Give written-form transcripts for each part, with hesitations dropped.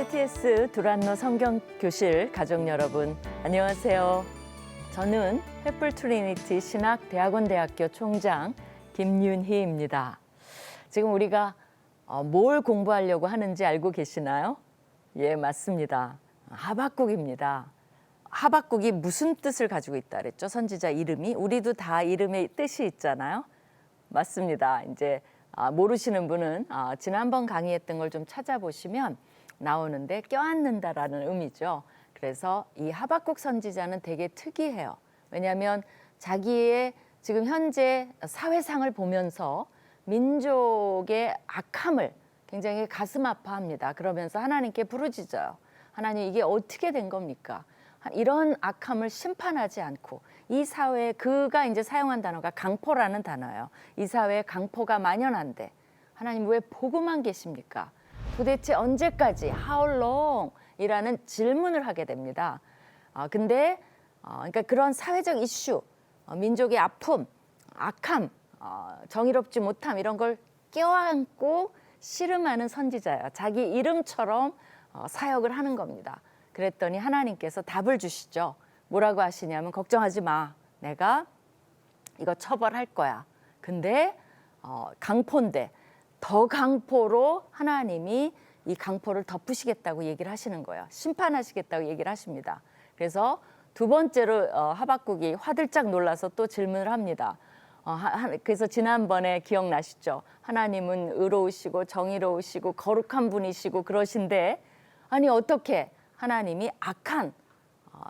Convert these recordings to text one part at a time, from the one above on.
TTS 두란노 성경교실 가족 여러분, 안녕하세요. 저는 횃불 트리니티 신학대학원대학교 총장 김윤희입니다. 지금 우리가 뭘 공부하려고 하는지 알고 계시나요? 예, 맞습니다. 하박국입니다. 하박국이 무슨 뜻을 가지고 있다 그랬죠? 선지자 이름이. 우리도 다 이름에 뜻이 있잖아요. 맞습니다. 이제 모르시는 분은 지난번 강의했던 걸 좀 찾아보시면 나오는데 껴안는다라는 의미죠. 그래서 이 하박국 선지자는 되게 특이해요. 왜냐하면 자기의 지금 현재 사회상을 보면서 민족의 악함을 굉장히 가슴 아파합니다. 그러면서 하나님께 부르짖어요. 하나님, 이게 어떻게 된 겁니까? 이런 악함을 심판하지 않고 이 사회에, 그가 이제 사용한 단어가 강포라는 단어예요. 이 사회에 강포가 만연한데 하나님 왜 보고만 계십니까? 도대체 언제까지? How long? 이라는 질문을 하게 됩니다. 근데 그러니까 그런 사회적 이슈, 민족의 아픔, 악함, 정의롭지 못함, 이런 걸 껴안고 씨름하는 선지자예요. 자기 이름처럼 사역을 하는 겁니다. 그랬더니 하나님께서 답을 주시죠. 뭐라고 하시냐면, 걱정하지 마. 내가 이거 처벌할 거야. 근데 강포인데 더 강포로 하나님이 이 강포를 덮으시겠다고 얘기를 하시는 거예요. 심판하시겠다고 얘기를 하십니다. 그래서 두 번째로 하박국이 화들짝 놀라서 또 질문을 합니다. 그래서 지난번에 기억나시죠? 하나님은 의로우시고 정의로우시고 거룩한 분이시고 그러신데, 아니 어떻게 하나님이 악한,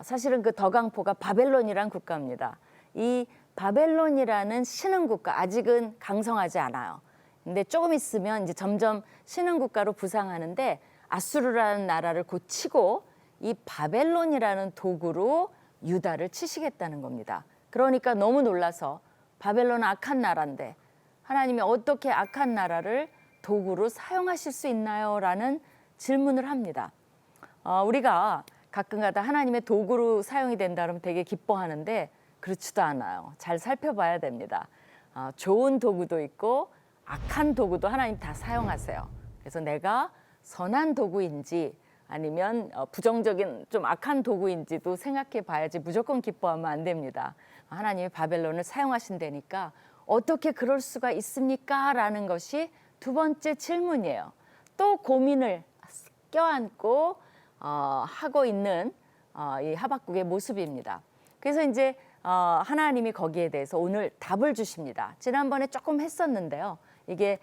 사실은 그 더강포가 바벨론이란 국가입니다. 이 바벨론이라는 신흥국가, 아직은 강성하지 않아요. 근데 조금 있으면 이제 점점 신흥국가로 부상하는데, 아수르라는 나라를 고치고 이 바벨론이라는 도구로 유다를 치시겠다는 겁니다. 그러니까 너무 놀라서, 바벨론은 악한 나라인데 하나님이 어떻게 악한 나라를 도구로 사용하실 수 있나요? 라는 질문을 합니다. 우리가 가끔가다 하나님의 도구로 사용이 된다 그러면 되게 기뻐하는데 그렇지도 않아요. 잘 살펴봐야 됩니다. 좋은 도구도 있고 악한 도구도 하나님 다 사용하세요. 그래서 내가 선한 도구인지 아니면 부정적인 좀 악한 도구인지도 생각해 봐야지 무조건 기뻐하면 안 됩니다. 하나님이 바벨론을 사용하신다니까 어떻게 그럴 수가 있습니까? 라는 것이 두 번째 질문이에요. 또 고민을 껴안고 하고 있는 이 하박국의 모습입니다. 그래서 이제 하나님이 거기에 대해서 오늘 답을 주십니다. 지난번에 조금 했었는데요. 이게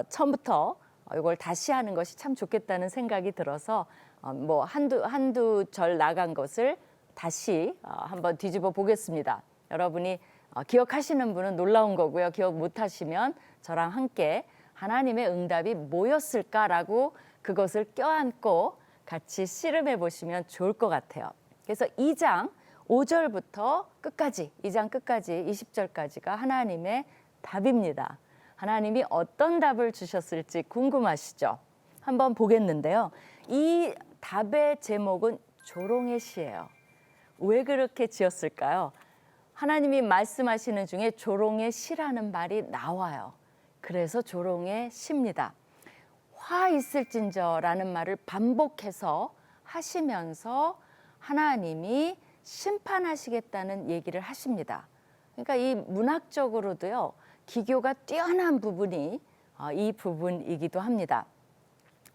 처음부터 이걸 다시 하는 것이 참 좋겠다는 생각이 들어서 뭐 한두 절 나간 것을 다시 한번 뒤집어 보겠습니다. 여러분이 기억하시는 분은 놀라운 거고요. 기억 못하시면 저랑 함께 하나님의 응답이 뭐였을까라고 그것을 껴안고 같이 씨름해 보시면 좋을 것 같아요. 그래서 2장 5절부터 끝까지, 2장 끝까지 20절까지가 하나님의 답입니다. 하나님이 어떤 답을 주셨을지 궁금하시죠? 한번 보겠는데요. 이 답의 제목은 조롱의 시예요. 왜 그렇게 지었을까요? 하나님이 말씀하시는 중에 조롱의 시라는 말이 나와요. 그래서 조롱의 시입니다. 화 있을진저라는 말을 반복해서 하시면서 하나님이 심판하시겠다는 얘기를 하십니다. 그러니까 이 문학적으로도요, 기교가 뛰어난 부분이 이 부분이기도 합니다.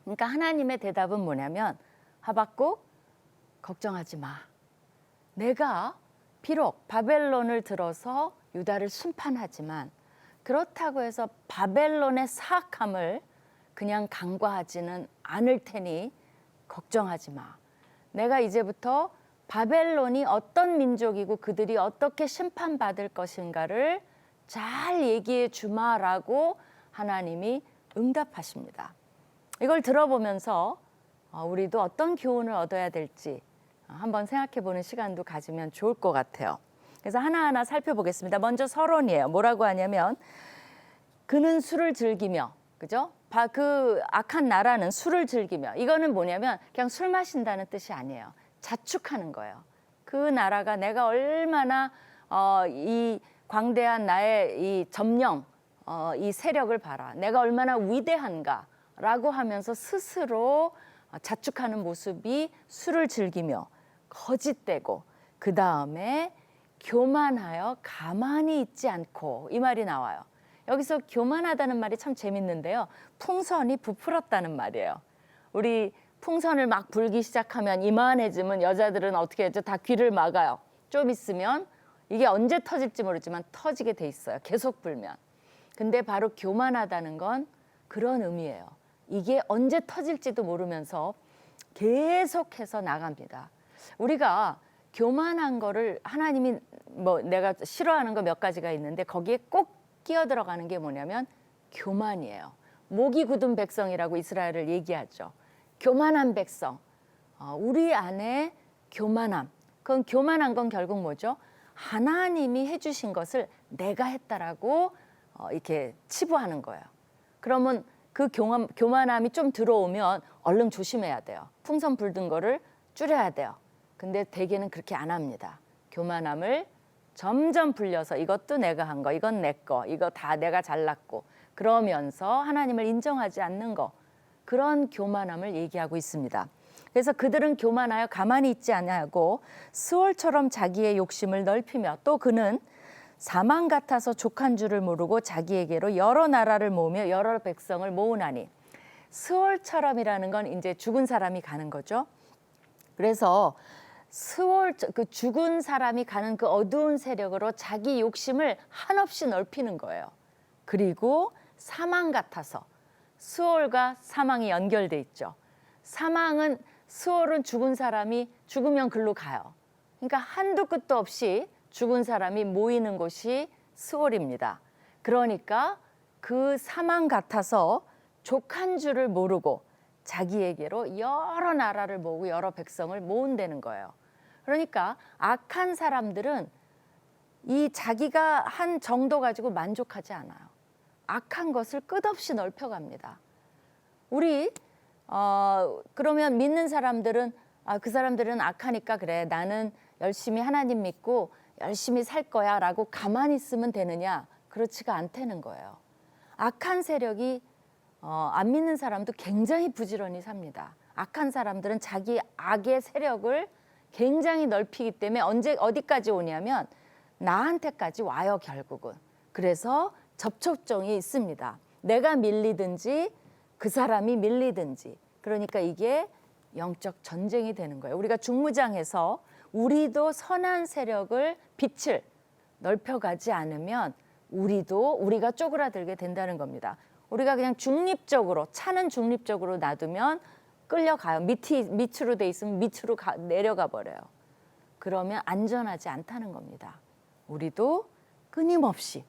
그러니까 하나님의 대답은 뭐냐면, 하박국 걱정하지 마. 내가 비록 바벨론을 들어서 유다를 심판하지만 그렇다고 해서 바벨론의 사악함을 그냥 간과하지는 않을 테니 걱정하지 마. 내가 이제부터 바벨론이 어떤 민족이고 그들이 어떻게 심판받을 것인가를 잘 얘기해 주마라고 하나님이 응답하십니다. 이걸 들어보면서 우리도 어떤 교훈을 얻어야 될지 한번 생각해 보는 시간도 가지면 좋을 것 같아요. 그래서 하나하나 살펴보겠습니다. 먼저 서론이에요. 뭐라고 하냐면, 그는 술을 즐기며, 그죠? 그 악한 나라는 술을 즐기며, 이거는 뭐냐면 그냥 술 마신다는 뜻이 아니에요. 자축하는 거예요. 그 나라가 내가 얼마나 이 광대한 나의 이 점령, 이 세력을 봐라. 내가 얼마나 위대한가라고 하면서 스스로 자축하는 모습이 술을 즐기며 거짓되고 그 다음에 교만하여 가만히 있지 않고 이 말이 나와요. 여기서 교만하다는 말이 참 재밌는데요. 풍선이 부풀었다는 말이에요. 우리 풍선을 막 불기 시작하면 이만해지면 여자들은 어떻게 하죠? 다 귀를 막아요. 좀 있으면 이게 언제 터질지 모르지만 터지게 돼 있어요. 계속 불면. 근데 바로 교만하다는 건 그런 의미예요. 이게 언제 터질지도 모르면서 계속해서 나갑니다. 우리가 교만한 거를 하나님이 내가 싫어하는 거 몇 가지가 있는데 거기에 꼭 끼어 들어가는 게 뭐냐면 교만이에요. 목이 굳은 백성이라고 이스라엘을 얘기하죠. 교만한 백성. 우리 안에 교만함. 그건 교만한 건 결국 뭐죠? 하나님이 해주신 것을 내가 했다라고 이렇게 치부하는 거예요. 그러면 그 교만함이 좀 들어오면 얼른 조심해야 돼요. 풍선 불든 거를 줄여야 돼요. 근데 대개는 그렇게 안 합니다. 교만함을 점점 불려서 이것도 내가 한 거, 이건 내 거, 이거 다 내가 잘났고 그러면서 하나님을 인정하지 않는 거, 그런 교만함을 얘기하고 있습니다. 그래서 그들은 교만하여 가만히 있지 아니하고 스월처럼 자기의 욕심을 넓히며 또 그는 사망 같아서 족한 줄을 모르고 자기에게로 여러 나라를 모으며 여러 백성을 모으나니 스월처럼이라는 건 이제 죽은 사람이 가는 거죠. 그래서 그 죽은 사람이 가는 그 어두운 세력으로 자기 욕심을 한없이 넓히는 거예요. 그리고 사망 같아서 스월과 사망이 연결돼 있죠. 스월은 죽은 사람이 죽으면 글로 가요. 그러니까 한도 끝도 없이 죽은 사람이 모이는 곳이 스월입니다. 그러니까 그 사망 같아서 족한 줄을 모르고 자기에게로 여러 나라를 모으고 여러 백성을 모은다는 거예요. 그러니까 악한 사람들은 이 자기가 한 정도 가지고 만족하지 않아요. 악한 것을 끝없이 넓혀갑니다. 우리 그러면 믿는 사람들은 그 사람들은 악하니까 그래 나는 열심히 하나님 믿고 열심히 살 거야 라고 가만히 있으면 되느냐? 그렇지가 않다는 거예요. 악한 세력이 안 믿는 사람도 굉장히 부지런히 삽니다. 악한 사람들은 자기 악의 세력을 굉장히 넓히기 때문에 어디까지 오냐면 나한테까지 와요 결국은. 그래서 접촉점이 있습니다. 내가 밀리든지 그 사람이 밀리든지. 그러니까 이게 영적 전쟁이 되는 거예요. 우리가 중무장에서 우리도 선한 세력을 빛을 넓혀가지 않으면 우리가 쪼그라들게 된다는 겁니다. 우리가 그냥 중립적으로 차는 중립적으로 놔두면 끌려가요. 밑으로 돼 있으면 밑으로 내려가 버려요. 그러면 안전하지 않다는 겁니다. 우리도 끊임없이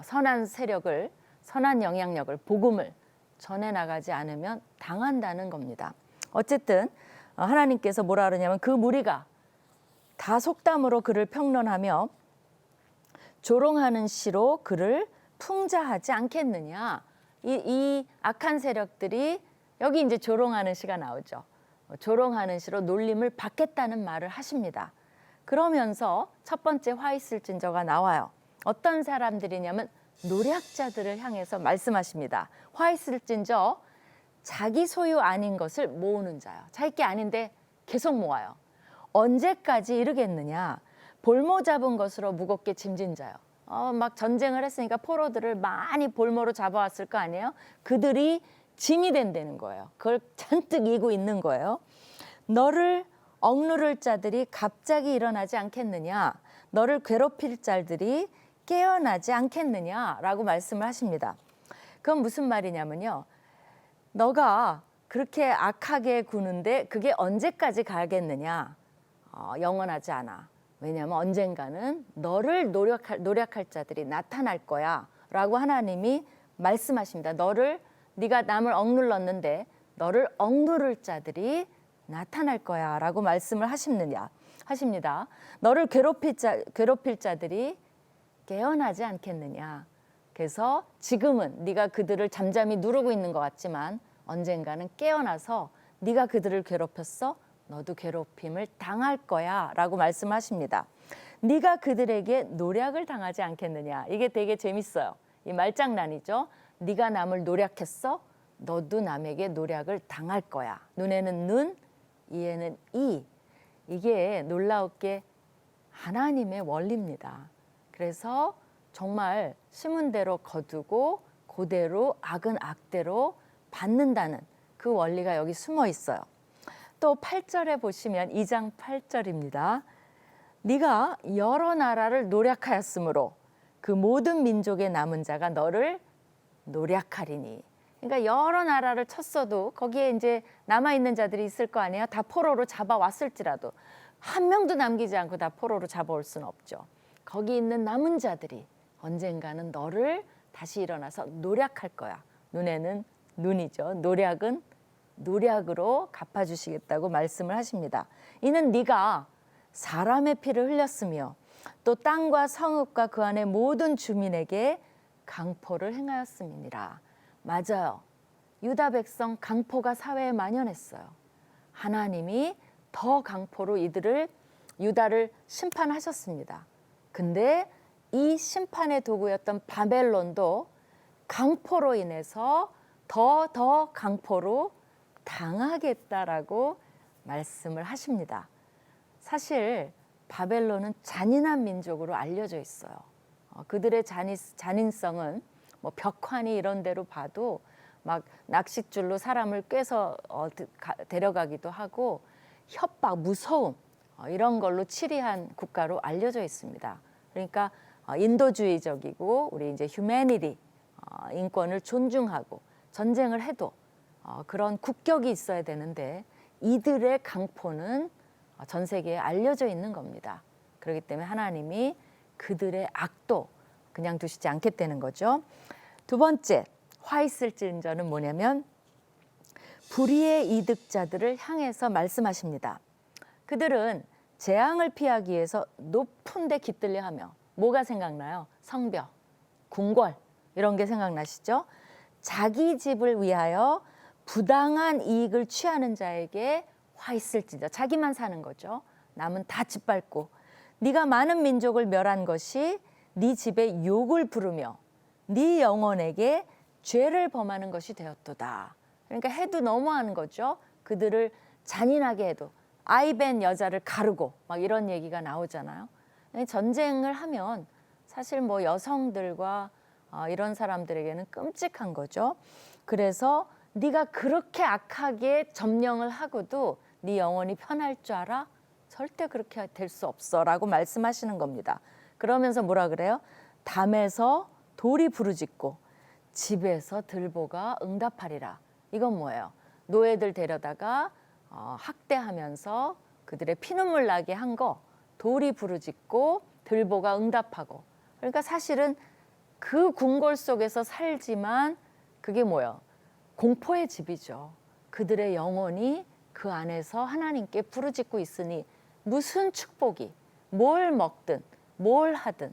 선한 세력을, 선한 영향력을, 복음을 전해나가지 않으면 당한다는 겁니다. 어쨌든 하나님께서 뭐라 그러냐면 그 무리가 다 속담으로 그를 평론하며 조롱하는 시로 그를 풍자하지 않겠느냐. 이 악한 세력들이 여기 이제 조롱하는 시가 나오죠. 조롱하는 시로 놀림을 받겠다는 말을 하십니다. 그러면서 첫 번째 화 있을진저가 나와요. 어떤 사람들이냐면 노략자들을 향해서 말씀하십니다. 화 있을진저 자기 소유 아닌 것을 모으는 자요. 자기 게 아닌데 계속 모아요. 언제까지 이르겠느냐. 볼모 잡은 것으로 무겁게 짐진 자요. 막 전쟁을 했으니까 포로들을 많이 볼모로 잡아왔을 거 아니에요. 그들이 짐이 된다는 거예요. 그걸 잔뜩 이고 있는 거예요. 너를 억누를 자들이 갑자기 일어나지 않겠느냐. 너를 괴롭힐 자들이 깨어나지 않겠느냐라고 말씀을 하십니다. 그건 무슨 말이냐면요. 너가 그렇게 악하게 구는데 그게 언제까지 가겠느냐. 영원하지 않아. 왜냐하면 언젠가는 너를 노력할 자들이 나타날 거야 라고 하나님이 말씀하십니다. 네가 남을 억눌렀는데 너를 억누를 자들이 나타날 거야 라고 말씀을 하십니다. 너를 괴롭힐 자들이 깨어나지 않겠느냐. 그래서 지금은 네가 그들을 잠잠히 누르고 있는 것 같지만 언젠가는 깨어나서 네가 그들을 괴롭혔어? 너도 괴롭힘을 당할 거야 라고 말씀하십니다. 네가 그들에게 노략을 당하지 않겠느냐. 이게 되게 재밌어요. 이 말장난이죠. 네가 남을 노략했어? 너도 남에게 노략을 당할 거야. 눈에는 눈, 이에는 이. 이게 놀라웠게 하나님의 원리입니다. 그래서 정말 심은 대로 거두고 그대로 악은 악대로 받는다는 그 원리가 여기 숨어 있어요. 또 8절에 보시면 2장 8절입니다. 네가 여러 나라를 노략하였으므로 그 모든 민족의 남은 자가 너를 노략하리니. 그러니까 여러 나라를 쳤어도 거기에 이제 남아있는 자들이 있을 거 아니에요. 다 포로로 잡아왔을지라도 한 명도 남기지 않고 다 포로로 잡아올 수는 없죠. 거기 있는 남은 자들이 언젠가는 너를 다시 일어나서 노략할 거야. 눈에는 눈이죠. 노략은 노략으로 갚아주시겠다고 말씀을 하십니다. 이는 네가 사람의 피를 흘렸으며 또 땅과 성읍과 그 안의 모든 주민에게 강포를 행하였음이니라. 맞아요. 유다 백성 강포가 사회에 만연했어요. 하나님이 더 강포로 이들을 유다를 심판하셨습니다. 근데 이 심판의 도구였던 바벨론도 강포로 인해서 더 강포로 당하겠다라고 말씀을 하십니다. 사실 바벨론은 잔인한 민족으로 알려져 있어요. 그들의 잔인성은 뭐 벽화니 이런 데로 봐도 막 낚싯줄로 사람을 꿰서 데려가기도 하고 협박, 무서움 이런 걸로 치리한 국가로 알려져 있습니다. 그러니까 인도주의적이고 우리 이제 휴머니티 인권을 존중하고 전쟁을 해도 그런 국격이 있어야 되는데 이들의 강포는 전 세계에 알려져 있는 겁니다. 그렇기 때문에 하나님이 그들의 악도 그냥 두시지 않겠다는 거죠. 두 번째, 화 있을진저는 뭐냐면 불의의 이득자들을 향해서 말씀하십니다. 그들은 재앙을 피하기 위해서 높은 데 깃들려 하며 뭐가 생각나요? 성벽, 궁궐 이런 게 생각나시죠? 자기 집을 위하여 부당한 이익을 취하는 자에게 화 있을진저. 자기만 사는 거죠. 남은 다 짓밟고 네가 많은 민족을 멸한 것이 네 집에 욕을 부르며 네 영혼에게 죄를 범하는 것이 되었도다. 그러니까 해도 너무하는 거죠. 그들을 잔인하게 해도 아이벤 여자를 가르고 막 이런 얘기가 나오잖아요. 전쟁을 하면 사실 뭐 여성들과 이런 사람들에게는 끔찍한 거죠. 그래서 네가 그렇게 악하게 점령을 하고도 네 영혼이 편할 줄 알아? 절대 그렇게 될 수 없어라고 말씀하시는 겁니다. 그러면서 뭐라 그래요? 담에서 돌이 부르짖고 집에서 들보가 응답하리라. 이건 뭐예요? 노예들 데려다가 학대하면서 그들의 피눈물 나게 한 거 돌이 부르짖고 들보가 응답하고. 그러니까 사실은 그 궁궐 속에서 살지만 그게 뭐예요? 공포의 집이죠. 그들의 영혼이 그 안에서 하나님께 부르짖고 있으니 무슨 축복이 뭘 먹든 뭘 하든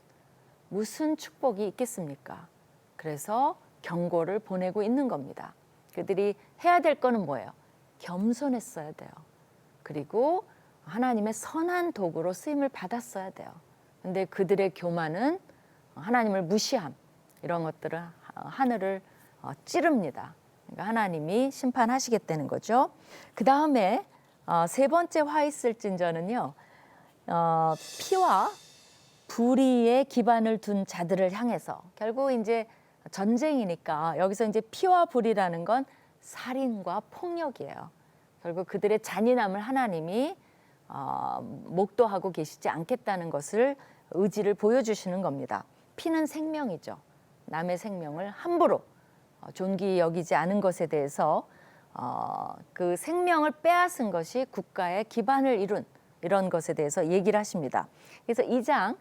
무슨 축복이 있겠습니까? 그래서 경고를 보내고 있는 겁니다. 그들이 해야 될 거는 뭐예요? 겸손했어야 돼요. 그리고 하나님의 선한 도구로 쓰임을 받았어야 돼요. 근데 그들의 교만은 하나님을 무시함 이런 것들을 하늘을 찌릅니다. 그러니까 하나님이 심판하시겠다는 거죠. 그 다음에 세 번째 화 있을진저는요. 피와 불의의 기반을 둔 자들을 향해서 결국 이제 전쟁이니까 여기서 이제 피와 불이라는 건 살인과 폭력이에요. 결국 그들의 잔인함을 하나님이 목도하고 계시지 않겠다는 것을 의지를 보여주시는 겁니다. 피는 생명이죠. 남의 생명을 함부로 존귀 여기지 않은 것에 대해서 그 생명을 빼앗은 것이 국가의 기반을 이룬 이런 것에 대해서 얘기를 하십니다. 그래서 2장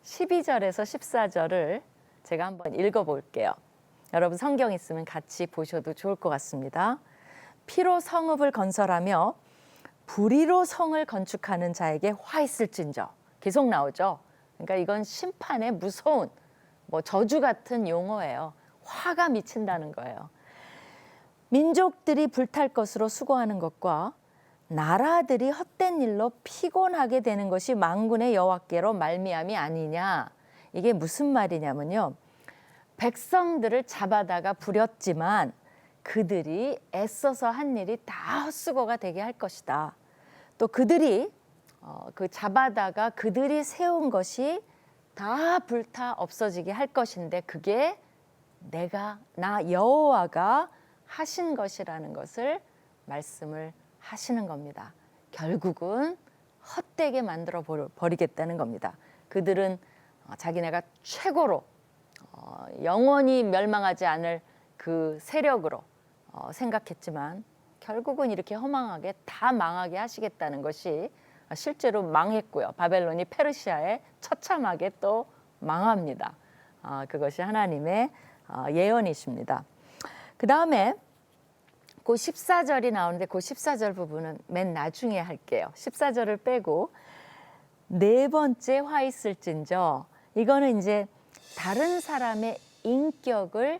12절에서 14절을 제가 한번 읽어볼게요. 여러분 성경 있으면 같이 보셔도 좋을 것 같습니다. 피로 성읍을 건설하며 불의로 성을 건축하는 자에게 화 있을진저. 계속 나오죠. 그러니까 이건 심판의 무서운 뭐 저주 같은 용어예요. 화가 미친다는 거예요. 민족들이 불탈 것으로 수고하는 것과 나라들이 헛된 일로 피곤하게 되는 것이 만군의 여호와께로 말미암이 아니냐. 이게 무슨 말이냐면요. 백성들을 잡아다가 부렸지만 그들이 애써서 한 일이 다 헛수고가 되게 할 것이다. 또 그들이 그 잡아다가 그들이 세운 것이 다 불타 없어지게 할 것인데 그게 나 여호와가 하신 것이라는 것을 말씀을 하시는 겁니다. 결국은 헛되게 만들어 버리겠다는 겁니다. 그들은 자기네가 최고로 영원히 멸망하지 않을 그 세력으로 생각했지만 결국은 이렇게 허망하게 다 망하게 하시겠다는 것이 실제로 망했고요. 바벨론이 페르시아에 처참하게 또 망합니다. 그것이 하나님의 예언이십니다. 그 다음에 그 14절이 나오는데 그 14절 부분은 맨 나중에 할게요. 14절을 빼고 네 번째 화 있을진저, 이거는 이제 다른 사람의 인격을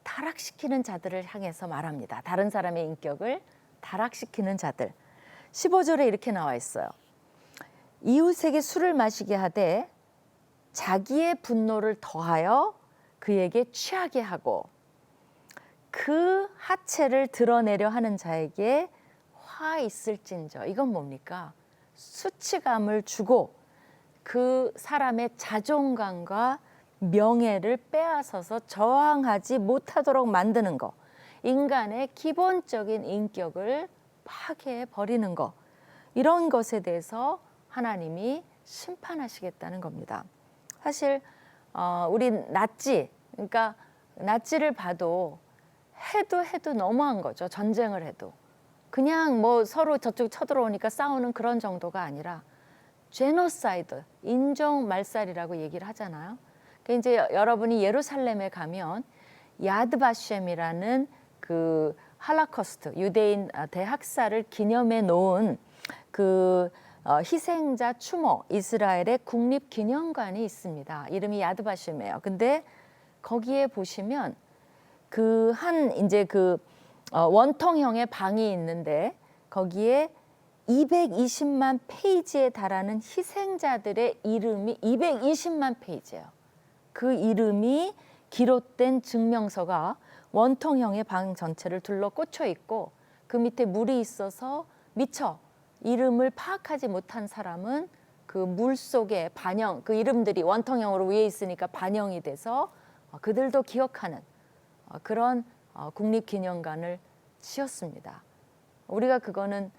타락시키는 자들을 향해서 말합니다. 다른 사람의 인격을 타락시키는 자들. 15절에 이렇게 나와 있어요. 이웃에게 술을 마시게 하되 자기의 분노를 더하여 그에게 취하게 하고 그 하체를 드러내려 하는 자에게 화 있을진저. 이건 뭡니까? 수치감을 주고 그 사람의 자존감과 명예를 빼앗아서 저항하지 못하도록 만드는 것. 인간의 기본적인 인격을 파괴해 버리는 것. 이런 것에 대해서 하나님이 심판하시겠다는 겁니다. 사실 우리 나치, 그러니까 나치를 봐도 해도 너무한 거죠. 전쟁을 해도. 그냥 뭐 서로 저쪽 쳐들어오니까 싸우는 그런 정도가 아니라 제노사이드, 인종 말살이라고 얘기를 하잖아요. 그러니까 이제 여러분이 예루살렘에 가면 야드바셴이라는 그 할라코스트, 유대인 대학살을 기념해 놓은 그 희생자 추모 이스라엘의 국립기념관이 있습니다. 이름이 야드바셴이에요. 근데 거기에 보시면 그 이제 그 원통형의 방이 있는데 거기에 220만 페이지에 달하는 희생자들의 이름이 220만 페이지예요. 그 이름이 기록된 증명서가 원통형의 방 전체를 둘러 꽂혀 있고 그 밑에 물이 있어서 미처 이름을 파악하지 못한 사람은 그 물 속에 반영, 그 이름들이 원통형으로 위에 있으니까 반영이 돼서 그들도 기억하는 그런 국립기념관을 지었습니다. 우리가 그거는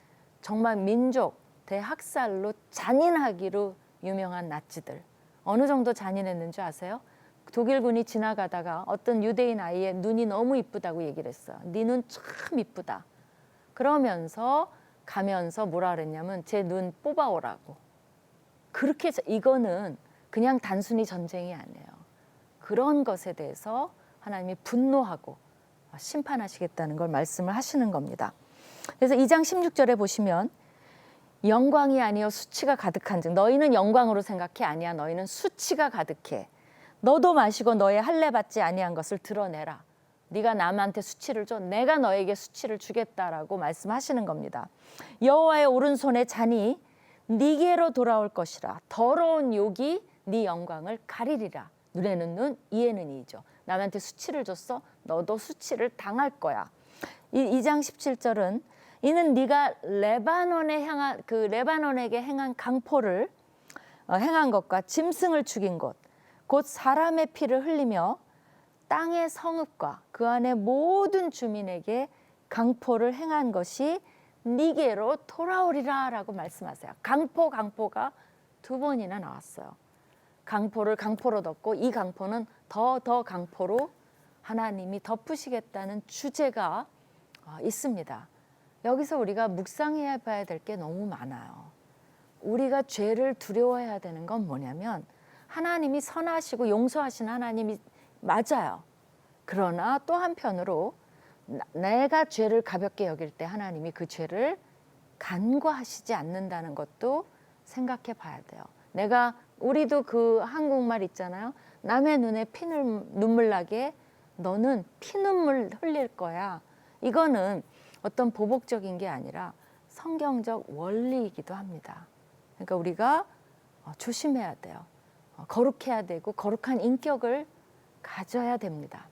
정말 민족 대학살로 잔인하기로 유명한 나치들. 어느 정도 잔인했는지 아세요? 독일군이 지나가다가 어떤 유대인 아이의 눈이 너무 이쁘다고 얘기를 했어요. 네 눈 참 이쁘다. 그러면서 가면서 뭐라 그랬냐면 제 눈 뽑아오라고. 그렇게 해서 이거는 그냥 단순히 전쟁이 아니에요. 그런 것에 대해서 하나님이 분노하고 심판하시겠다는 걸 말씀을 하시는 겁니다. 그래서 2장 16절에 보시면 영광이 아니여 수치가 가득한즉 너희는 영광으로 생각해 아니야 너희는 수치가 가득해. 너도 마시고 너의 할례 받지 아니한 것을 드러내라. 네가 남한테 수치를 줘 내가 너에게 수치를 주겠다라고 말씀하시는 겁니다. 여호와의 오른손에 잔이 네게로 돌아올 것이라. 더러운 욕이 네 영광을 가리리라. 눈에는 눈, 이에는 이죠. 남한테 수치를 줬어? 너도 수치를 당할 거야. 2장 17절은 이는 네가 레바논에게 행한 강포를 행한 것과 짐승을 죽인 곳, 곧 사람의 피를 흘리며 땅의 성읍과 그 안에 모든 주민에게 강포를 행한 것이 네게로 돌아오리라라고 말씀하세요. 강포가 두 번이나 나왔어요. 강포를 강포로 덮고 이 강포는 더 강포로 하나님이 덮으시겠다는 주제가 있습니다. 여기서 우리가 묵상해야 봐야 될 게 너무 많아요. 우리가 죄를 두려워해야 되는 건 뭐냐면 하나님이 선하시고 용서하신 하나님이 맞아요. 그러나 또 한편으로 내가 죄를 가볍게 여길 때 하나님이 그 죄를 간과하시지 않는다는 것도 생각해 봐야 돼요. 우리도 그 한국말 있잖아요. 남의 눈에 눈물 나게 너는 피눈물 흘릴 거야. 이거는 어떤 보복적인 게 아니라 성경적 원리이기도 합니다. 그러니까 우리가 조심해야 돼요. 거룩해야 되고 거룩한 인격을 가져야 됩니다.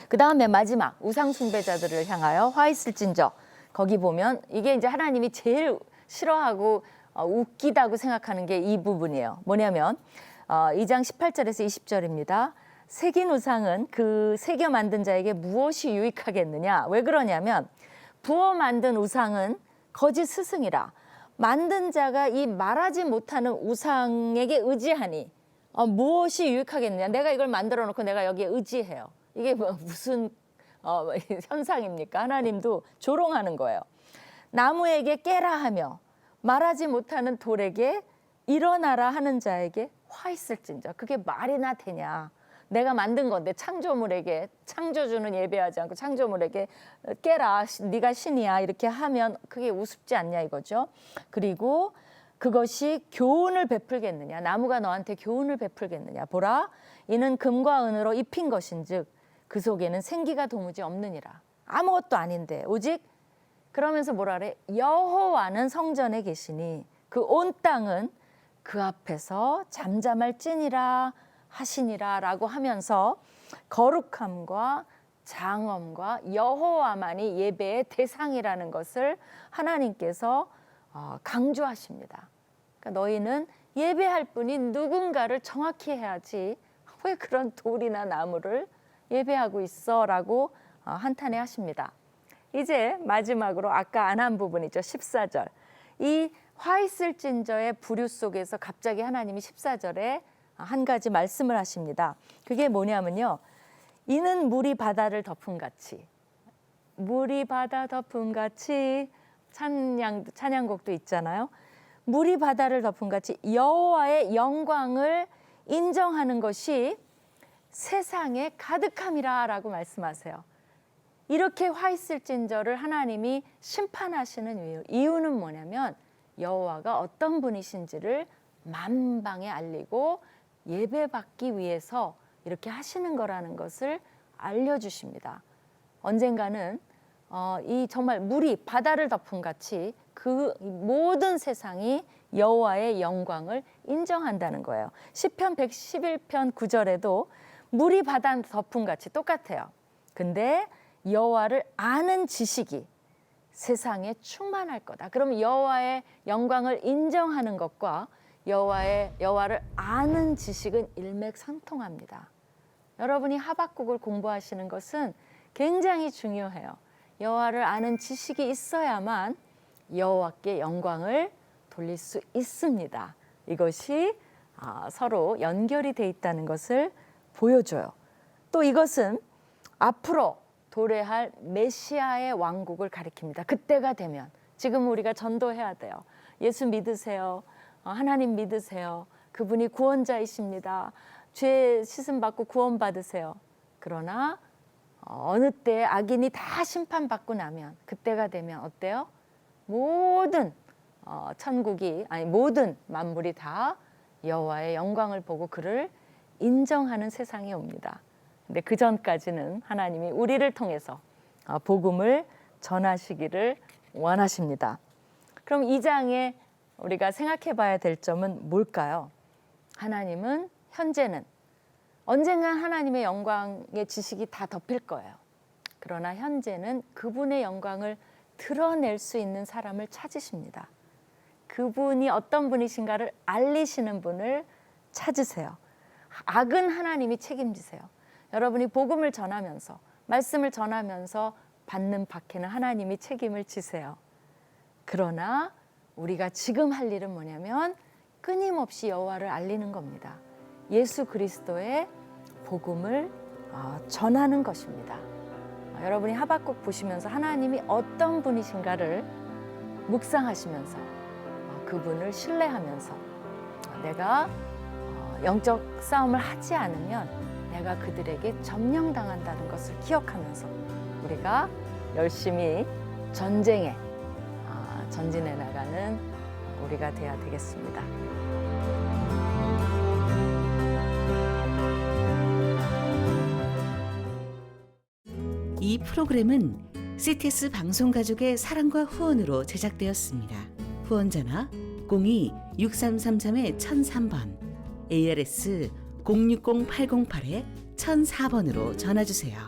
그 다음에 마지막 우상 숭배자들을 향하여 화 있을진저. 거기 보면 이게 이제 하나님이 제일 싫어하고 웃기다고 생각하는 게 이 부분이에요. 뭐냐면 2장 18절에서 20절입니다. 새긴 우상은 그 새겨 만든 자에게 무엇이 유익하겠느냐? 왜 그러냐면 부어 만든 우상은 거짓 스승이라. 만든 자가 이 말하지 못하는 우상에게 의지하니 무엇이 유익하겠느냐? 내가 이걸 만들어 놓고 내가 여기에 의지해요. 이게 무슨 현상입니까? 하나님도 조롱하는 거예요. 나무에게 깨라 하며 말하지 못하는 돌에게 일어나라 하는 자에게 화 있을진저. 그게 말이나 되냐? 내가 만든 건데 창조물에게, 창조주는 예배하지 않고 창조물에게 깨라, 네가 신이야 이렇게 하면 그게 우습지 않냐 이거죠. 그리고 그것이 교훈을 베풀겠느냐? 나무가 너한테 교훈을 베풀겠느냐? 보라, 이는 금과 은으로 입힌 것인즉 그 속에는 생기가 도무지 없느니라. 아무것도 아닌데 오직 그러면서 뭐라 그래? 여호와는 성전에 계시니 그 온 땅은 그 앞에서 잠잠할지니라 하시니라 라고 하면서 거룩함과 장엄과 여호와만이 예배의 대상이라는 것을 하나님께서 강조하십니다. 그러니까 너희는 예배할 분이 누군가를 정확히 해야지 왜 그런 돌이나 나무를 예배하고 있어 라고 한탄해 하십니다. 이제 마지막으로 아까 안 한 부분이죠. 14절. 이 화 있을진저의 부류 속에서 갑자기 하나님이 14절에 한 가지 말씀을 하십니다. 그게 뭐냐면요. 이는 물이 바다를 덮음같이, 물이 바다 덮음같이 찬양곡도 있잖아요. 물이 바다를 덮음같이 여호와의 영광을 인정하는 것이 세상에 가득함이라 라고 말씀하세요. 이렇게 화 있을진저를 하나님이 심판하시는 이유는 뭐냐면 여호와가 어떤 분이신지를 만방에 알리고 예배받기 위해서 이렇게 하시는 거라는 것을 알려주십니다. 언젠가는 이 정말 물이 바다를 덮음같이 그 모든 세상이 여호와의 영광을 인정한다는 거예요. 시편 111편 9절에도 물이 바다 덮음같이 똑같아요. 근데 여호와를 아는 지식이 세상에 충만할 거다. 그럼 여호와의 영광을 인정하는 것과 여호와를 아는 지식은 일맥상통합니다. 여러분이 하박국을 공부하시는 것은 굉장히 중요해요. 여호와를 아는 지식이 있어야만 여호와께 영광을 돌릴 수 있습니다. 이것이 서로 연결이 돼 있다는 것을 보여줘요. 또 이것은 앞으로 도래할 메시아의 왕국을 가리킵니다. 그때가 되면 지금 우리가 전도해야 돼요. 예수 믿으세요. 하나님 믿으세요. 그분이 구원자이십니다. 죄 씻음 받고 구원 받으세요. 그러나 어느 때 악인이 다 심판받고 나면 그때가 되면 어때요? 모든 천국이 모든 만물이 다 여호와의 영광을 보고 그를 인정하는 세상이 옵니다. 근데 그 전까지는 하나님이 우리를 통해서 복음을 전하시기를 원하십니다. 그럼 이 장에 우리가 생각해 봐야 될 점은 뭘까요? 하나님은 현재는 언젠간 하나님의 영광의 지식이 다 덮일 거예요. 그러나 현재는 그분의 영광을 드러낼 수 있는 사람을 찾으십니다. 그분이 어떤 분이신가를 알리시는 분을 찾으세요. 악은 하나님이 책임지세요. 여러분이 복음을 전하면서 말씀을 전하면서 받는 박해는 하나님이 책임을 지세요. 그러나 우리가 지금 할 일은 뭐냐면 끊임없이 여호와를 알리는 겁니다. 예수 그리스도의 복음을 전하는 것입니다. 여러분이 하박국 보시면서 하나님이 어떤 분이신가를 묵상하시면서 그분을 신뢰하면서 내가 영적 싸움을 하지 않으면 내가 그들에게 점령당한다는 것을 기억하면서 우리가 열심히 전쟁에 전진해 나가는 우리가 돼야 되겠습니다. 이 프로그램은 CTS 방송가족의 사랑과 후원으로 제작되었습니다. 후원 전화 02-6333-1003번, ARS 060-808-1004번으로 전화주세요.